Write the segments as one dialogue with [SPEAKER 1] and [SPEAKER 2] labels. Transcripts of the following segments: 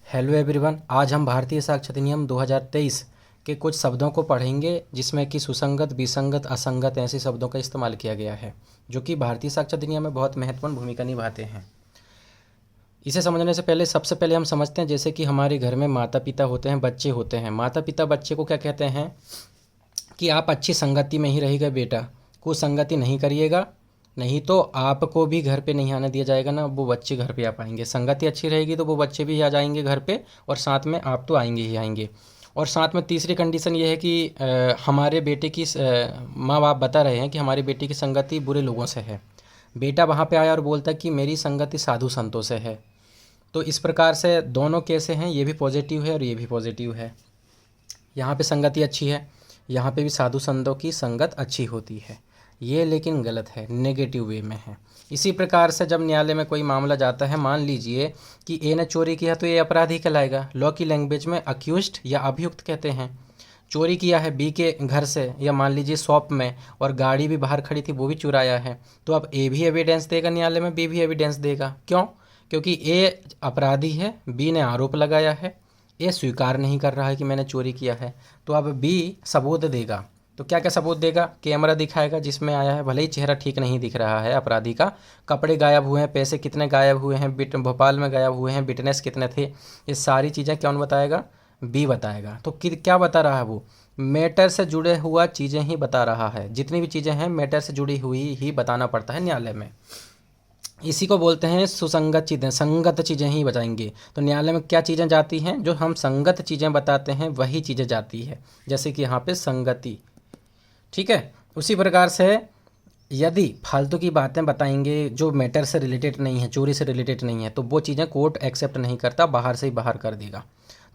[SPEAKER 1] Hello everyone, आज हम भारतीय साक्षरता अधिनियम 2023 के कुछ शब्दों को पढ़ेंगे जिसमें कि सुसंगत, विसंगत, असंगत ऐसे शब्दों का इस्तेमाल किया गया है जो कि भारतीय साक्षरता अधिनियम में बहुत महत्वपूर्ण भूमिका निभाते हैं। इसे समझने से पहले सबसे पहले हम समझते हैं जैसे कि हमारे घर में माता पिता होते हैं, बच्चे होते हैं। माता पिता बच्चे को क्या कहते हैं कि आप अच्छी संगति में ही रहिएगा बेटा, कुसंगति नहीं करिएगा, नहीं तो आपको भी घर पे नहीं आने दिया जाएगा ना वो बच्चे घर पे आ पाएंगे। संगति अच्छी रहेगी तो वो बच्चे भी आ जाएंगे घर पे और साथ में आप तो आएंगे ही आएंगे। और साथ में तीसरी कंडीशन ये है कि हमारे बेटे की माँ बाप बता रहे हैं कि हमारे बेटे की संगति बुरे लोगों से है। बेटा वहाँ पे आया और बोलता है कि मेरी संगति साधु संतों से है। तो इस प्रकार से दोनों कैसे हैं, ये भी पॉजिटिव है और ये भी पॉजिटिव है। यहाँ पे संगति अच्छी है, यहाँ पे भी साधु संतों की संगत अच्छी होती है। ये लेकिन गलत है, नेगेटिव वे में है। इसी प्रकार से जब न्यायालय में कोई मामला जाता है, मान लीजिए कि ए ने चोरी किया तो ये अपराधी कहलाएगा। लॉ की लैंग्वेज में अक्यूज्ड या अभियुक्त कहते हैं। चोरी किया है बी के घर से या मान लीजिए शॉप में, और गाड़ी भी बाहर खड़ी थी वो भी चुराया है, तो अब ए भी एविडेंस देगा न्यायालय में, बी भी एविडेंस देगा। क्यों? क्योंकि ए अपराधी है, बी ने आरोप लगाया है, ए स्वीकार नहीं कर रहा है कि मैंने चोरी किया है, तो अब बी सबूत देगा। तो क्या क्या सबूत देगा? कैमरा दिखाएगा जिसमें आया है, भले ही चेहरा ठीक नहीं दिख रहा है अपराधी का, कपड़े गायब हुए हैं, पैसे कितने गायब हुए हैं, भोपाल में गायब हुए हैं, विटनेस कितने थे, ये सारी चीज़ें कौन बताएगा? बी बताएगा। तो क्या बता रहा है वो? मैटर से जुड़े हुआ चीज़ें ही बता रहा है। जितनी भी चीज़ें हैं मैटर से जुड़ी हुई ही बताना पड़ता है न्यायालय में। इसी को बोलते हैं सुसंगत चीज़ें, संगत चीज़ें ही बताएंगे। तो न्यायालय में क्या चीज़ें जाती हैं? जो हम संगत चीज़ें बताते हैं वही चीज़ें जाती है, जैसे कि यहाँ पे संगति। ठीक है। उसी प्रकार से यदि फालतू की बातें बताएंगे जो मैटर से रिलेटेड नहीं है, चोरी से रिलेटेड नहीं है, तो वो चीज़ें कोर्ट एक्सेप्ट नहीं करता, बाहर से ही बाहर कर देगा।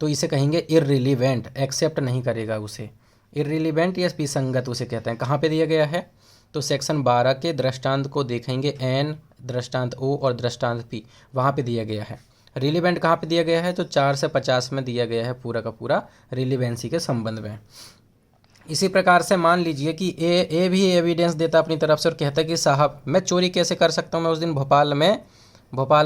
[SPEAKER 1] तो इसे कहेंगे इररिलीवेंट, एक्सेप्ट नहीं करेगा उसे। इररिलीवेंट या विसंगत उसे कहते हैं। कहाँ पे दिया गया है? तो सेक्शन 12 के दृष्टांत को देखेंगे, एन, दृष्टांत ओ और दृष्टांत पी, वहाँ पे दिया गया है। रिलीवेंट कहाँ पे दिया गया है? तो 4 से 50 में दिया गया है पूरा का पूरा रिलीवेंसी के संबंध में। इसी प्रकार से मान लीजिए कि ए भी एविडेंस देता अपनी तरफ से और कहता कि साहब मैं चोरी कैसे कर सकता हूँ, मैं उस दिन भोपाल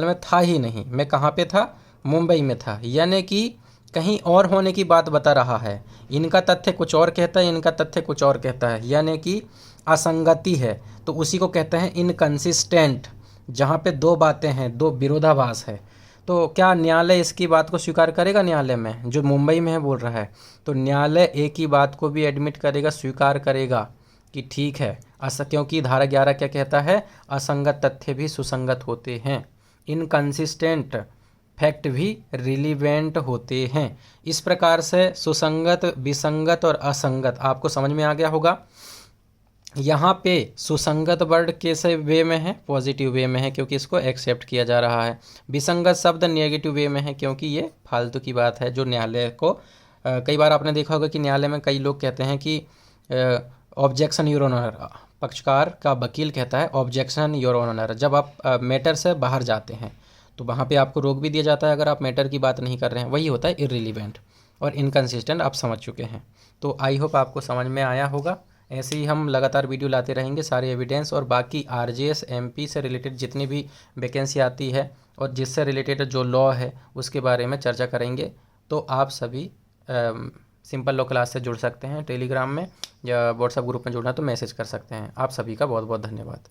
[SPEAKER 1] में था ही नहीं, मैं कहाँ पे था? मुंबई में था। यानी कि कहीं और होने की बात बता रहा है। इनका तथ्य कुछ और कहता है, इनका तथ्य कुछ और कहता है, यानी कि असंगति है। तो उसी को कहते हैं इनकंसिस्टेंट, जहाँ पे दो बातें हैं, दो विरोधाभास है। तो क्या न्यायालय इसकी बात को स्वीकार करेगा? न्यायालय में जो मुंबई में है बोल रहा है, तो न्यायालय एक ही बात को भी एडमिट करेगा, स्वीकार करेगा कि ठीक है क्योंकि धारा 11 क्या कहता है? असंगत तथ्य भी सुसंगत होते हैं, इनकंसिस्टेंट फैक्ट भी रिलीवेंट होते हैं। इस प्रकार से सुसंगत, विसंगत और असंगत आपको समझ में आ गया होगा। यहाँ पे सुसंगत वर्ड कैसे वे में है? पॉजिटिव वे में है, क्योंकि इसको एक्सेप्ट किया जा रहा है। विसंगत शब्द नेगेटिव वे में है, क्योंकि ये फालतू की बात है जो न्यायालय को कई बार आपने देखा होगा कि न्यायालय में कई लोग कहते हैं कि ऑब्जेक्शन योर ऑनर, पक्षकार का वकील कहता है ऑब्जेक्शन योर ऑनर। जब आप मैटर से बाहर जाते हैं तो वहाँ पे आपको रोक भी दिया जाता है अगर आप मैटर की बात नहीं कर रहे हैं। वही होता है इररिलीवेंट और इनकंसिस्टेंट, आप समझ चुके हैं। तो आई होप आपको समझ में आया होगा। ऐसे ही हम लगातार वीडियो लाते रहेंगे, सारे एविडेंस और बाकी आरजेएस एमपी से रिलेटेड जितनी भी वैकेंसी आती है और जिससे रिलेटेड जो लॉ है उसके बारे में चर्चा करेंगे। तो आप सभी सिंपल लॉ क्लास से जुड़ सकते हैं टेलीग्राम में, या व्हाट्सएप ग्रुप में जुड़ना तो मैसेज कर सकते हैं। आप सभी का बहुत बहुत धन्यवाद।